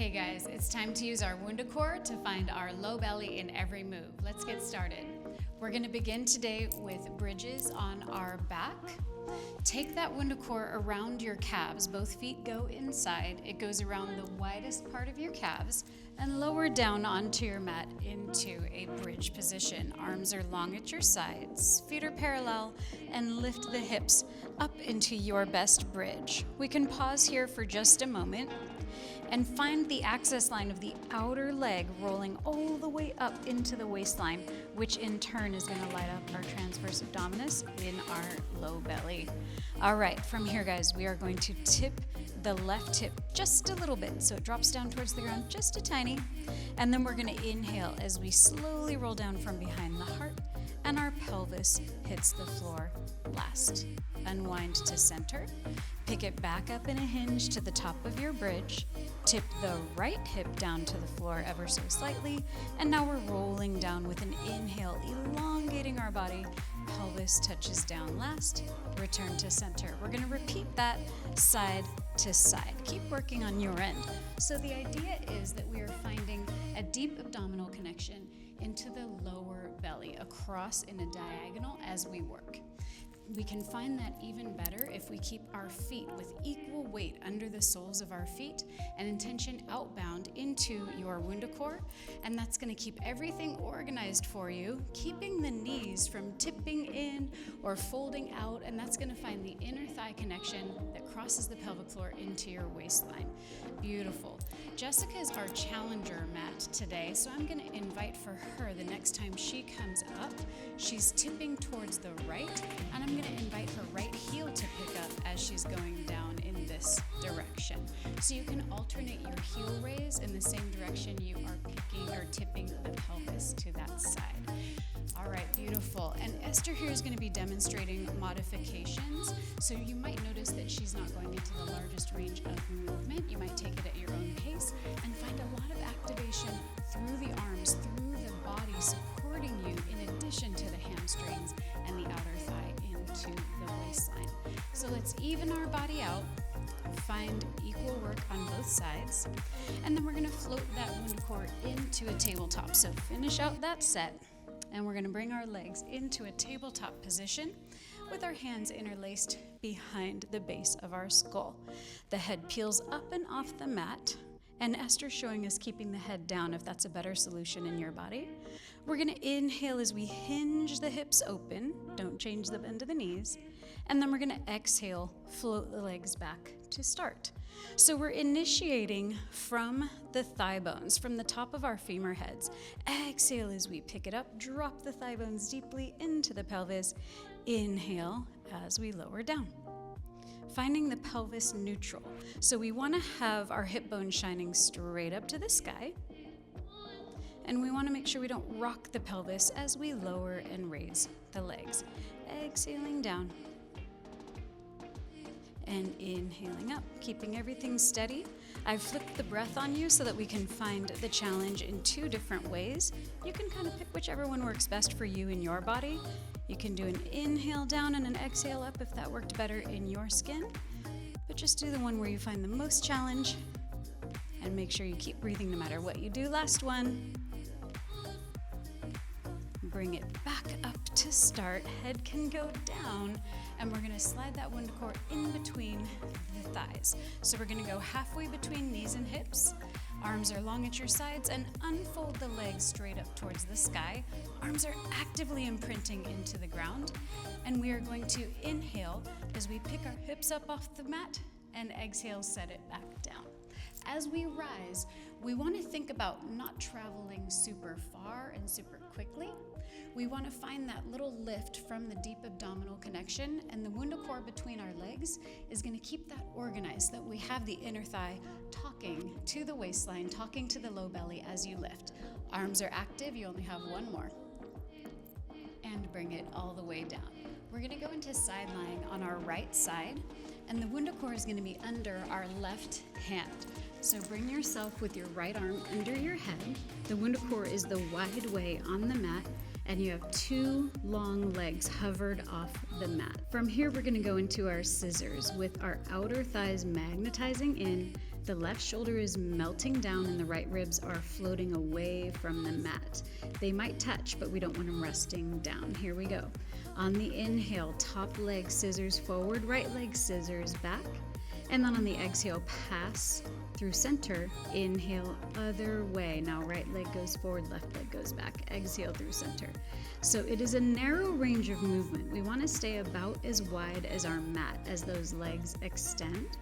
Hey guys, it's time to use our WundaCore to find our low belly in every move. Let's get started. We're going to begin today with bridges on our back. Take that WundaCore around your calves. Both feet go inside. It goes around the widest part of your calves and lower down onto your mat into a bridge position. Arms are long at your sides, feet are parallel, and lift the hips up into your best bridge. We can pause here for just a moment and find the access line of the outer leg rolling all the way up into the waistline, which in turn is going to light up our transverse abdominis in our low belly. All right, from here, guys, we are going to tip the left hip just a little bit, so it drops down towards the ground just a tiny, and then we're going to inhale as we slowly roll down from behind the heart, and our pelvis hits the floor last. Unwind to center, pick it back up in a hinge to the top of your bridge, tip the right hip down to the floor ever so slightly, and now we're rolling down with an inhale, elongating our body, pelvis touches down last, return to center. We're going to repeat that side to side. Keep working on your end. So the idea is that we are finding a deep abdominal connection into the lower belly, across in a diagonal as we work. We can find that even better if we keep our feet with equal weight under the soles of our feet and intention outbound into your WundaCore, and that's going to keep everything organized for you, keeping the knees from tipping in or folding out, and that's going to find the inner thigh connection that crosses the pelvic floor into your waistline. Beautiful. Jessica is our challenger mat today, so I'm going to invite for her the next time she comes up. She's tipping towards the right, and I'm going to invite her right heel to pick up as she's going down in this direction. So you can alternate your heel raise in the same direction you are picking or tipping the pelvis to that side. All right, beautiful. And Esther here is going to be demonstrating modifications. So you might notice that she's not going into the largest range of movement. You might take it at your own pace and find a lot of activation through the arms, through the body, supporting you in addition to the hamstrings and the outer thigh into the waistline. So let's even our body out, find equal work on both sides, and then we're going to float that WundaCore into a tabletop. So finish out that set, and we're going to bring our legs into a tabletop position with our hands interlaced behind the base of our skull. The head peels up and off the mat, and Esther's showing us keeping the head down if that's a better solution in your body. We're going to inhale as we hinge the hips open. Don't change the bend of the knees. And then we're going to exhale, float the legs back to start. So we're initiating from the thigh bones, from the top of our femur heads. Exhale as we pick it up, drop the thigh bones deeply into the pelvis. Inhale as we lower down. Finding the pelvis neutral. So we want to have our hip bones shining straight up to the sky. And we want to make sure we don't rock the pelvis as we lower and raise the legs. Exhaling down. And inhaling up, keeping everything steady. I've flipped the breath on you so that we can find the challenge in two different ways. You can kind of pick whichever one works best for you in your body. You can do an inhale down and an exhale up if that worked better in your skin. But just do the one where you find the most challenge and make sure you keep breathing no matter what you do. Last one. Bring it back up to start. Head can go down, and we're going to slide that WundaCore in between the thighs. So we're going to go halfway between knees and hips. Arms are long at your sides, and unfold the legs straight up towards the sky. Arms are actively imprinting into the ground, and we are going to inhale as we pick our hips up off the mat, and exhale, set it back down. As we rise, we want to think about not traveling super far and super quickly. We want to find that little lift from the deep abdominal connection, and the WundaCore between our legs is going to keep that organized, that we have the inner thigh talking to the waistline, talking to the low belly as you lift. Arms are active, you only have one more. And bring it all the way down. We're going to go into side lying on our right side, and the WundaCore is going to be under our left hand. So bring yourself with your right arm under your head. The WundaCore is the wide way on the mat, and you have two long legs hovered off the mat. From here, we're going to go into our scissors with our outer thighs magnetizing in, The left shoulder is melting down and the right ribs are floating away from the mat. They might touch, but we don't want them resting down. Here we go. On the inhale, top leg scissors forward, right leg scissors back. And then on the exhale, pass through center. Inhale, other way. Now right leg goes forward, left leg goes back. Exhale through center. So it is a narrow range of movement. We want to stay about as wide as our mat as those legs extend.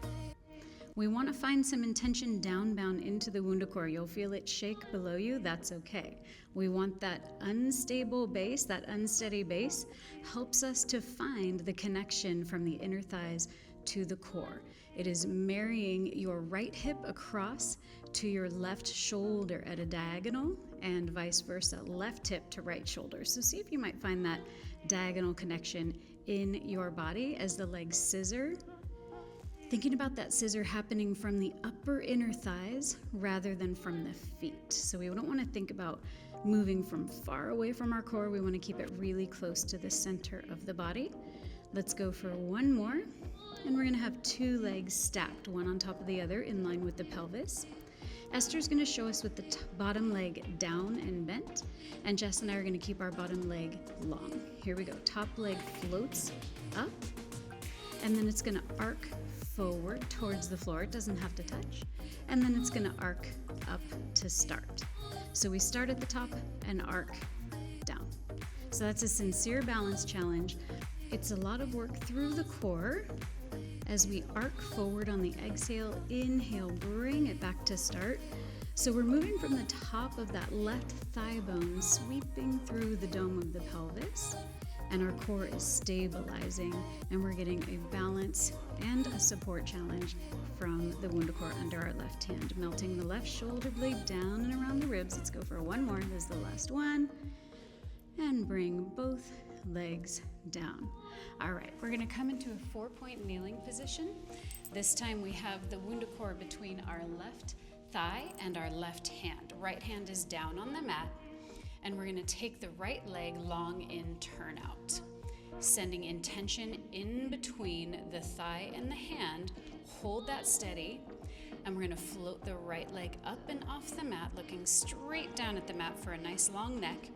We want to find some intention downbound into the WundaCore. You'll feel it shake below you. That's okay. We want that unstable base, that unsteady base, helps us to find the connection from the inner thighs to the core. It is marrying your right hip across to your left shoulder at a diagonal and vice versa, left hip to right shoulder. So see if you might find that diagonal connection in your body as the legs scissor. Thinking about that scissor happening from the upper inner thighs rather than from the feet. So we don't want to think about moving from far away from our core. We want to keep it really close to the center of the body. Let's go for one more. And we're going to have two legs stacked, one on top of the other in line with the pelvis. Esther's going to show us with the bottom leg down and bent. And Jess and I are going to keep our bottom leg long. Here we go. Top leg floats up. And then it's going to arc forward towards the floor. It doesn't have to touch. And then it's going to arc up to start. So we start at the top and arc down. So that's a sincere balance challenge. It's a lot of work through the core as we arc forward on the exhale. Inhale, bring it back to start. So we're moving from the top of that left thigh bone, sweeping through the dome of the pelvis. And our core is stabilizing, and we're getting a balance and a support challenge from the WundaCore under our left hand, melting the left shoulder blade down and around the ribs. Let's go for one more. This is the last one. And bring both legs down. All right, we're going to come into a 4-point kneeling position. This time we have the WundaCore between our left thigh and our left hand. Right hand is down on the mat. And we're going to take the right leg long in turnout, sending intention in between the thigh and the hand. Hold that steady, and we're going to float the right leg up and off the mat, looking straight down at the mat for a nice long neck.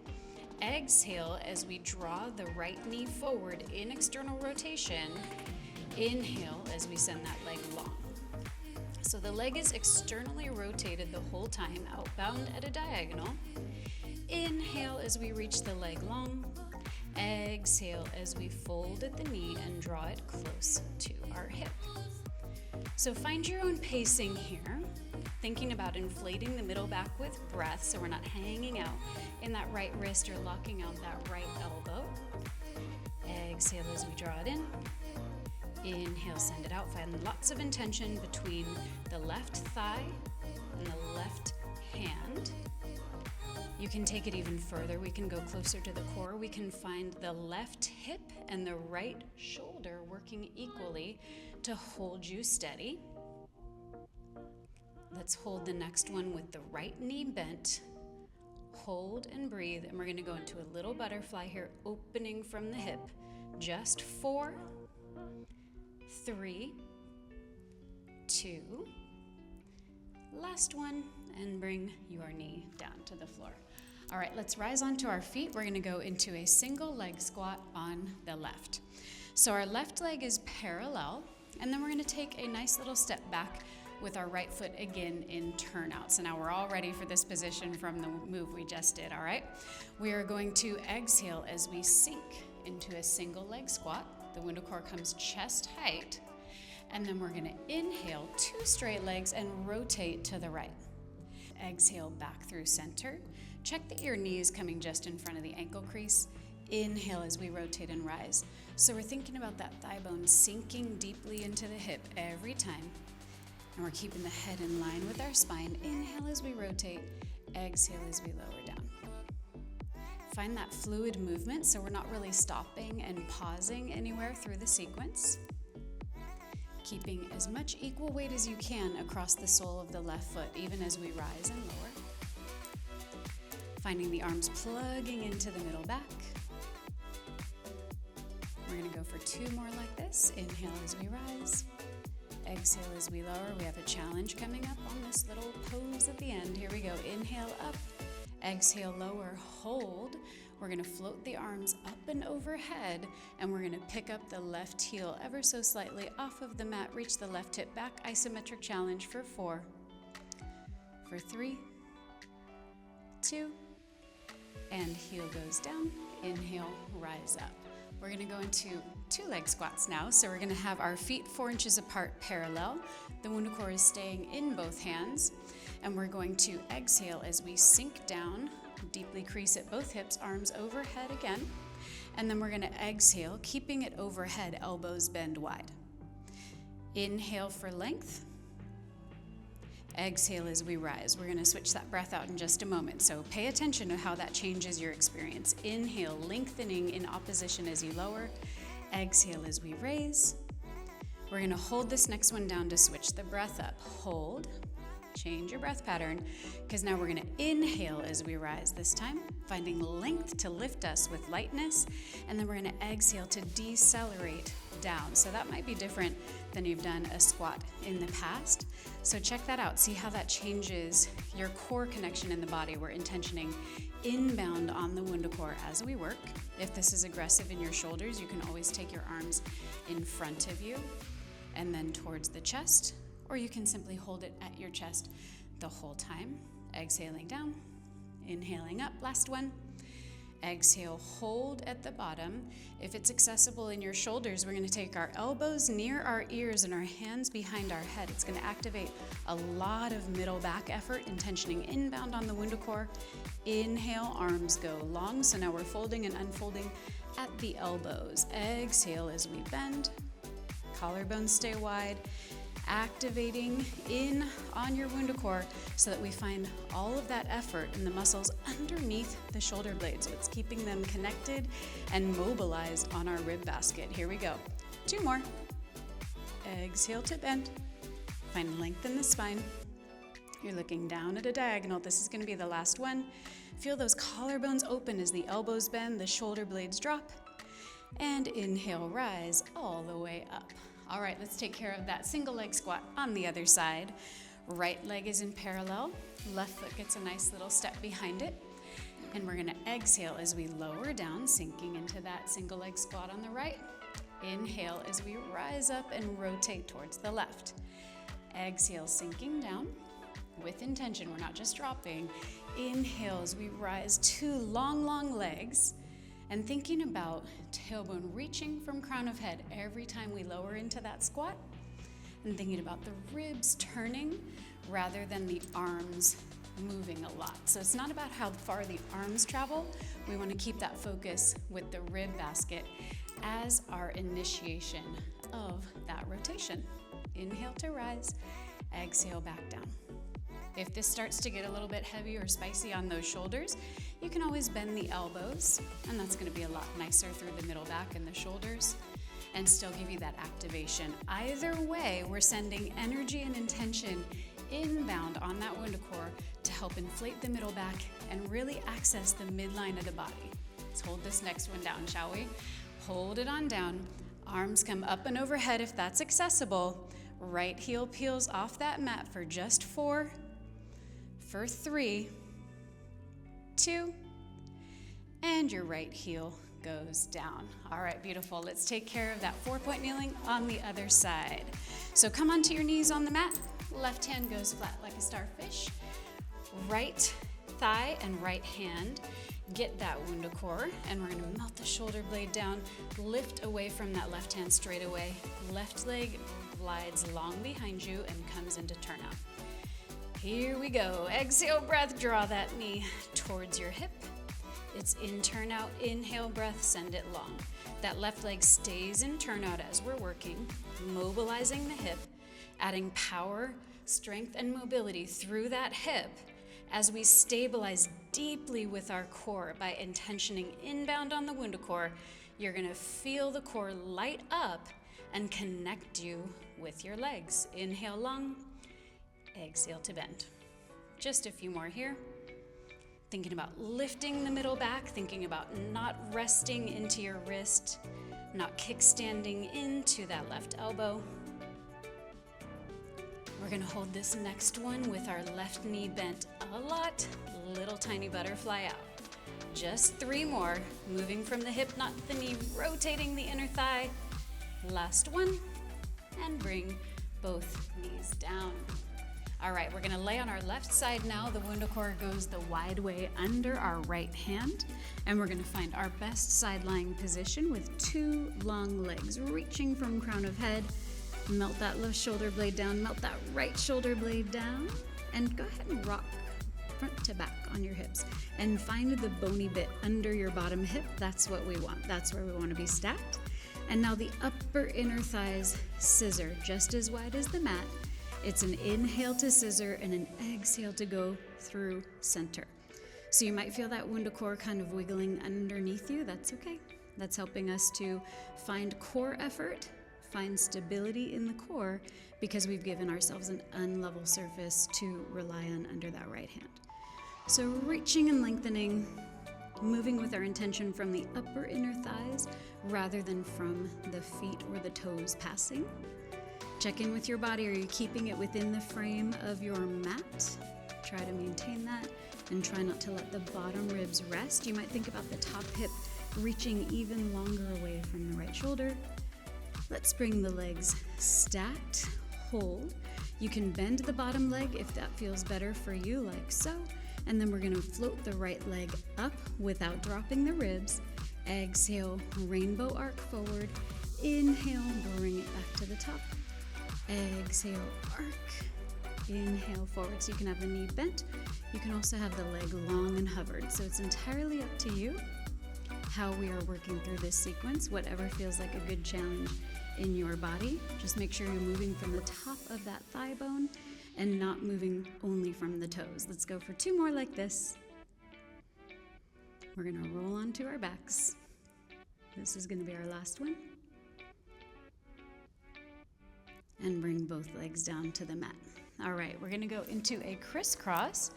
Exhale as we draw the right knee forward in external rotation. Inhale as we send that leg long. So the leg is externally rotated the whole time, outbound at a diagonal. Inhale as we reach the leg long. Exhale as we fold at the knee and draw it close to our hip. So find your own pacing here, thinking about inflating the middle back with breath so we're not hanging out in that right wrist or locking out that right elbow. Exhale as we draw it in. Inhale, send it out. Find lots of intention between the left thigh and the left hand. You can take it even further. We can go closer to the core. We can find the left hip and the right shoulder working equally to hold you steady. Let's hold the next one with the right knee bent. Hold and breathe, and we're going to go into a little butterfly here, opening from the hip. Just 4, 3, 2, last one, and bring your knee down to the floor. All right, let's rise onto our feet. We're going to go into a single leg squat on the left. So our left leg is parallel, and then we're going to take a nice little step back with our right foot again in turnout. So now we're all ready for this position from the move we just did, all right? We are going to exhale as we sink into a single leg squat. The WundaCore comes chest height, and then we're going to inhale 2 straight legs and rotate to the right. Exhale back through center. Check that your knee is coming just in front of the ankle crease. Inhale as we rotate and rise. So we're thinking about that thigh bone sinking deeply into the hip every time. And we're keeping the head in line with our spine. Inhale as we rotate. Exhale as we lower down. Find that fluid movement so we're not really stopping and pausing anywhere through the sequence. Keeping as much equal weight as you can across the sole of the left foot, even as we rise and lower. Finding the arms plugging into the middle back. We're going to go for 2 more like this. Inhale as we rise. Exhale as we lower. We have a challenge coming up on this little pose at the end. Here we go. Inhale up. Exhale, lower. Hold. We're going to float the arms up and overhead, and we're going to pick up the left heel ever so slightly off of the mat. Reach the left hip back. Isometric challenge for 4, for 3, 2, and heel goes down. Inhale, rise up. We're going to go into 2-leg squats now. So we're going to have our feet 4 inches apart parallel. The WundaCore is staying in both hands. And we're going to exhale as we sink down, deeply crease at both hips, arms overhead again. And then we're going to exhale, keeping it overhead, elbows bend wide. Inhale for length. Exhale as we rise. We're going to switch that breath out in just a moment. So pay attention to how that changes your experience. Inhale, lengthening in opposition as you lower. Exhale as we raise. We're going to hold this next one down to switch the breath up. Hold. Change your breath pattern, because now we're going to inhale as we rise this time, finding length to lift us with lightness, and then we're going to exhale to decelerate down. So that might be different than you've done a squat in the past. So check that out. See how that changes your core connection in the body. We're intentioning inbound on the WundaCore as we work. If this is aggressive in your shoulders, you can always take your arms in front of you and then towards the chest, or you can simply hold it at your chest the whole time. Exhaling down, inhaling up, last one. Exhale, hold at the bottom. If it's accessible in your shoulders, we're going to take our elbows near our ears and our hands behind our head. It's going to activate a lot of middle back effort, intentioning inbound on the WundaCore. Inhale, arms go long. So now we're folding and unfolding at the elbows. Exhale as we bend. Collarbones stay wide. Activating in on your WundaCore so that we find all of that effort in the muscles underneath the shoulder blades. So it's keeping them connected and mobilized on our rib basket. Here we go. 2 more. Exhale to bend. Find length in the spine. You're looking down at a diagonal. This is going to be the last one. Feel those collarbones open as the elbows bend, the shoulder blades drop. And inhale, rise all the way up. All right, let's take care of that single leg squat on the other side. Right leg is in parallel. Left foot gets a nice little step behind it. And we're gonna exhale as we lower down, sinking into that single leg squat on the right. Inhale as we rise up and rotate towards the left. Exhale, sinking down with intention. We're not just dropping. Inhale as we rise, 2 long legs. And thinking about tailbone reaching from crown of head every time we lower into that squat. And thinking about the ribs turning rather than the arms moving a lot. So it's not about how far the arms travel. We want to keep that focus with the rib basket as our initiation of that rotation. Inhale to rise, exhale back down. If this starts to get a little bit heavy or spicy on those shoulders, you can always bend the elbows, and that's going to be a lot nicer through the middle back and the shoulders, and still give you that activation. Either way, we're sending energy and intention inbound on that WundaCore to help inflate the middle back and really access the midline of the body. Let's hold this next one down, shall we? Hold it on down. Arms come up and overhead if that's accessible. Right heel peels off that mat for just 4, for 3, 2, and your right heel goes down. All right, beautiful. Let's take care of that 4-point kneeling on the other side. So come onto your knees on the mat. Left hand goes flat like a starfish. Right thigh and right hand get that WundaCore, and we're gonna melt the shoulder blade down, lift away from that left hand straight away. Left leg glides long behind you and comes into turnout. Here we go. Exhale, breath, draw that knee towards your hip. It's in turnout, inhale, breath, send it long. That left leg stays in turnout as we're working, mobilizing the hip, adding power, strength, and mobility through that hip as we stabilize deeply with our core by intentioning inbound on the WundaCore. You're gonna feel the core light up and connect you with your legs. Inhale long, exhale to bend. Just a few more here. Thinking about lifting the middle back, thinking about not resting into your wrist, not kickstanding into that left elbow. We're gonna hold this next one with our left knee bent a lot, little tiny butterfly out. Just 3 more, moving from the hip, not the knee, rotating the inner thigh. Last one, and bring both knees down. All right, we're gonna lay on our left side now. The WundaCore goes the wide way under our right hand, and we're gonna find our best side lying position with 2 long legs, reaching from crown of head. Melt that left shoulder blade down, melt that right shoulder blade down, and go ahead and rock front to back on your hips. And find the bony bit under your bottom hip. That's what we want. That's where we want to be stacked. And now the upper inner thighs scissor, just as wide as the mat. It's an inhale to scissor and an exhale to go through center. So you might feel that WundaCore kind of wiggling underneath you. That's okay. That's helping us to find core effort, find stability in the core, because we've given ourselves an unlevel surface to rely on under that right hand. So reaching and lengthening, moving with our intention from the upper inner thighs rather than from the feet or the toes passing. Check in with your body. Are you keeping it within the frame of your mat? Try to maintain that and try not to let the bottom ribs rest. You might think about the top hip reaching even longer away from the right shoulder. Let's bring the legs stacked, hold. You can bend the bottom leg if that feels better for you, like so. And then we're gonna float the right leg up without dropping the ribs. Exhale, rainbow arc forward. Inhale, bring it back to the top. Exhale, arc. Inhale, forward. So you can have the knee bent. You can also have the leg long and hovered. So it's entirely up to you how we are working through this sequence, whatever feels like a good challenge in your body. Just make sure you're moving from the top of that thigh bone and not moving only from the toes. Let's go for 2 more like this. We're gonna roll onto our backs. This is gonna be our last one. And bring both legs down to the mat. All right, we're gonna go into a crisscross,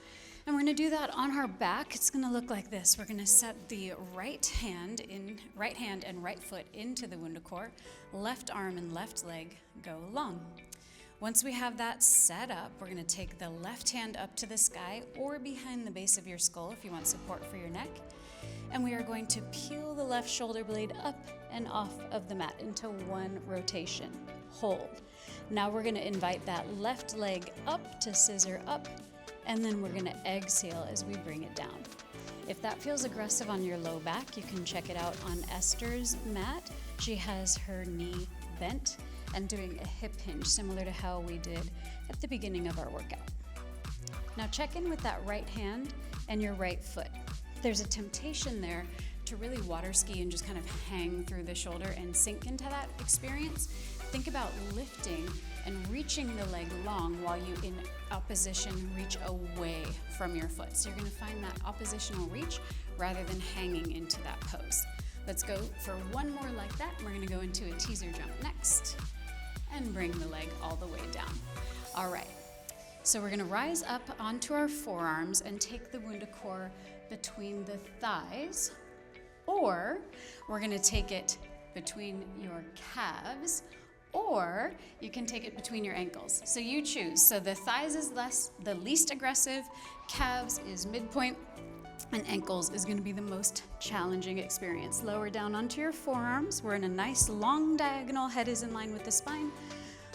and we're gonna do that on our back. It's gonna look like this. We're gonna set the right hand and right foot into the WundaCore. Left arm and left leg go long. Once we have that set up, we're gonna take the left hand up to the sky or behind the base of your skull if you want support for your neck. And we are going to peel the left shoulder blade up and off of the mat into 1 rotation. Hold. Now we're gonna invite that left leg up to scissor up, and then we're gonna exhale as we bring it down. If that feels aggressive on your low back, you can check it out on Esther's mat. She has her knee bent and doing a hip hinge, similar to how we did at the beginning of our workout. Now check in with that right hand and your right foot. There's a temptation there to really water ski and just kind of hang through the shoulder and sink into that experience. Think about lifting and reaching the leg long while you, in opposition, reach away from your foot. So you're gonna find that oppositional reach rather than hanging into that pose. Let's go for 1 more like that. We're gonna go into a teaser jump next and bring the leg all the way down. All right, so we're gonna rise up onto our forearms and take the WundaCore between the thighs, or we're gonna take it between your calves, or you can take it between your ankles. So you choose. So the thighs is the least aggressive, calves is midpoint, and ankles is gonna be the most challenging experience. Lower down onto your forearms. We're in a nice long diagonal, head is in line with the spine.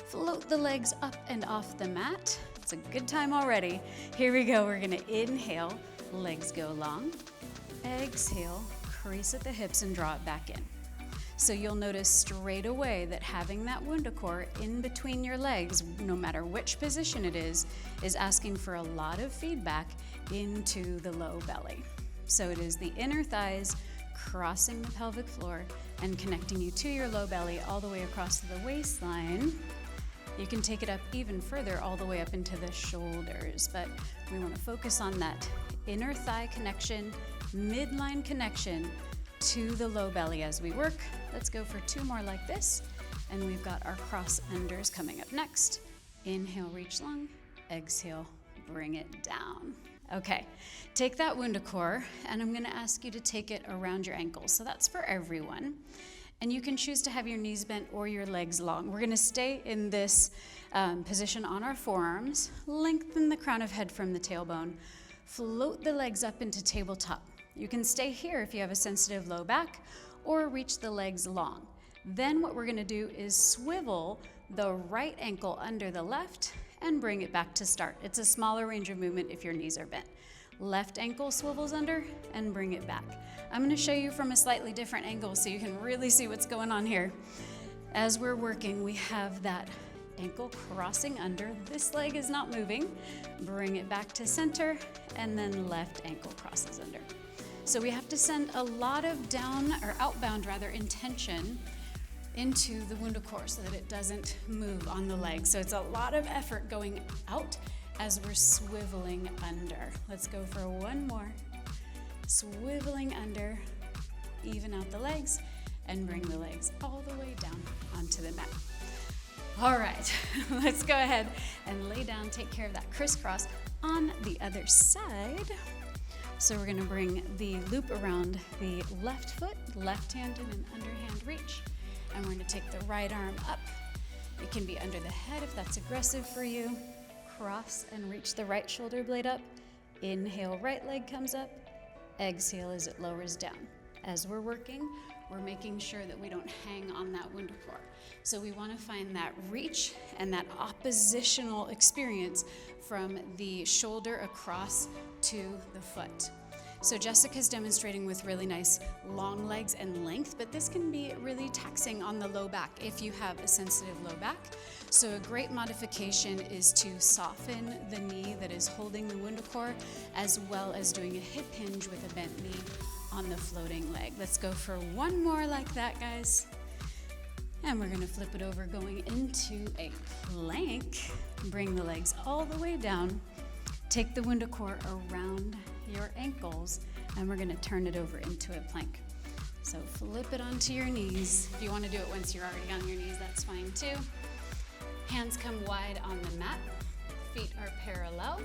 Float the legs up and off the mat. It's a good time already. Here we go, we're gonna inhale, legs go long. Exhale, crease at the hips and draw it back in. So you'll notice straight away that having that WundaCore in between your legs, no matter which position it is asking for a lot of feedback into the low belly. So it is the inner thighs crossing the pelvic floor and connecting you to your low belly all the way across to the waistline. You can take it up even further all the way up into the shoulders, but we want to focus on that inner thigh connection, midline connection to the low belly as we work. Let's go for 2 more like this, and we've got our cross unders coming up next. Inhale, reach long. Exhale, bring it down. Okay, take that WundaCore, and I'm gonna ask you to take it around your ankles. So that's for everyone. And you can choose to have your knees bent or your legs long. We're gonna stay in this position on our forearms, lengthen the crown of head from the tailbone, float the legs up into tabletop. You can stay here if you have a sensitive low back, or reach the legs long. Then what we're gonna do is swivel the right ankle under the left and bring it back to start. It's a smaller range of movement if your knees are bent. Left ankle swivels under and bring it back. I'm gonna show you from a slightly different angle so you can really see what's going on here. As we're working, we have that ankle crossing under. This leg is not moving. Bring it back to center, and then left ankle crosses under. So we have to send a lot of outbound intention into the WundaCore so that it doesn't move on the leg. So it's a lot of effort going out as we're swiveling under. Let's go for one more. Swiveling under, even out the legs, and bring the legs all the way down onto the mat. All right, let's go ahead and lay down, take care of that crisscross on the other side. So we're gonna bring the loop around the left foot, left hand in an underhand reach, and we're gonna take the right arm up. It can be under the head if that's aggressive for you. Cross and reach the right shoulder blade up. Inhale, right leg comes up. Exhale as it lowers down. As we're working, we're making sure that we don't hang on that WundaCore. So we want to find that reach and that oppositional experience from the shoulder across to the foot. So Jessica's demonstrating with really nice long legs and length, but this can be really taxing on the low back if you have a sensitive low back. So a great modification is to soften the knee that is holding the WundaCore, as well as doing a hip hinge with a bent knee on the floating leg. Let's go for one more like that, guys. And we're gonna flip it over, going into a plank. Bring the legs all the way down. Take the WundaCore around your ankles, and we're gonna turn it over into a plank. So flip it onto your knees. If you wanna do it once you're already on your knees, that's fine too. Hands come wide on the mat. Feet are parallel.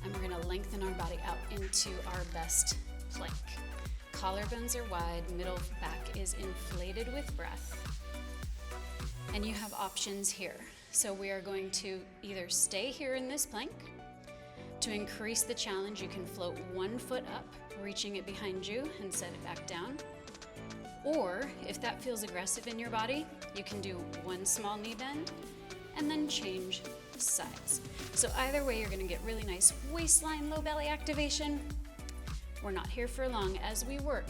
And we're gonna lengthen our body out into our best plank. Collarbones are wide, middle back is inflated with breath. And you have options here. So we are going to either stay here in this plank. To increase the challenge, you can float one foot up, reaching it behind you, and set it back down. Or if that feels aggressive in your body, you can do one small knee bend and then change sides. So either way, you're gonna get really nice waistline, low belly activation. We're not here for long. As we work,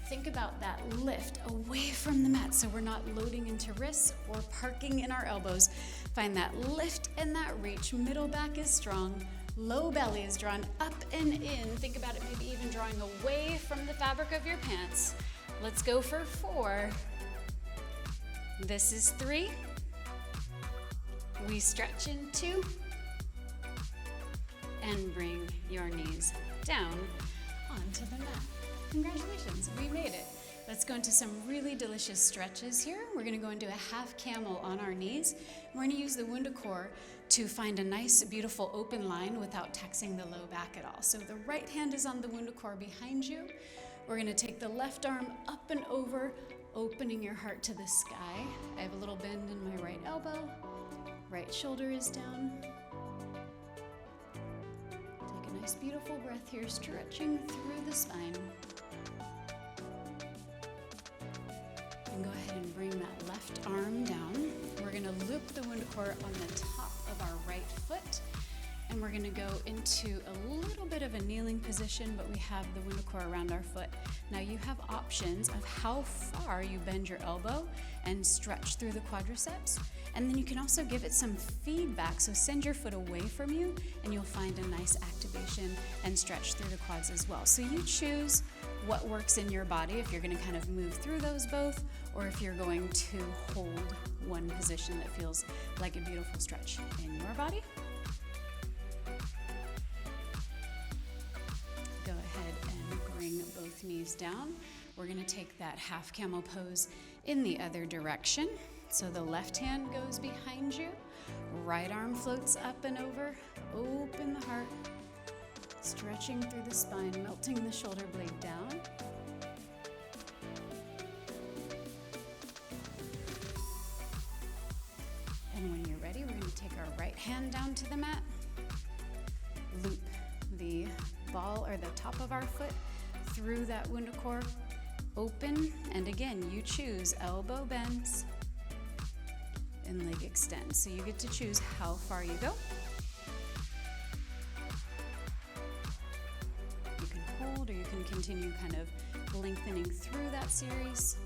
think about that lift away from the mat so we're not loading into wrists or parking in our elbows. Find that lift and that reach. Middle back is strong. Low belly is drawn up and in. Think about it maybe even drawing away from the fabric of your pants. Let's go for 4. This is 3. We stretch in 2. And bring your knees down onto the mat. Congratulations, we made it. Let's go into some really delicious stretches here. We're gonna go into a half camel on our knees. We're gonna use the WundaCore to find a nice, beautiful open line without taxing the low back at all. So the right hand is on the WundaCore behind you. We're gonna take the left arm up and over, opening your heart to the sky. I have a little bend in my right elbow. Right shoulder is down. Take a nice, beautiful breath here, stretching through the spine. And go ahead and bring that left arm down. We're gonna loop the WundaCore on the top of our right foot, and we're gonna go into a little bit of a kneeling position, but we have the WundaCore around our foot. Now you have options of how far you bend your elbow and stretch through the quadriceps, and then you can also give it some feedback, so send your foot away from you, and you'll find a nice activation and stretch through the quads as well. So you choose what works in your body, if you're gonna kind of move through those both, or if you're going to hold one position that feels like a beautiful stretch in your body. Go ahead and bring both knees down. We're gonna take that half camel pose in the other direction. So the left hand goes behind you, right arm floats up and over, open the heart, stretching through the spine, melting the shoulder blade down. or the top of our foot through that WundaCore. Open, and again, you choose elbow bends and leg extend. So you get to choose how far you go. You can hold, or you can continue kind of lengthening through that series.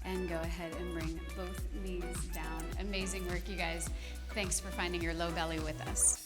And go ahead and bring both knees down. Amazing work, you guys. Thanks for finding your low belly with us.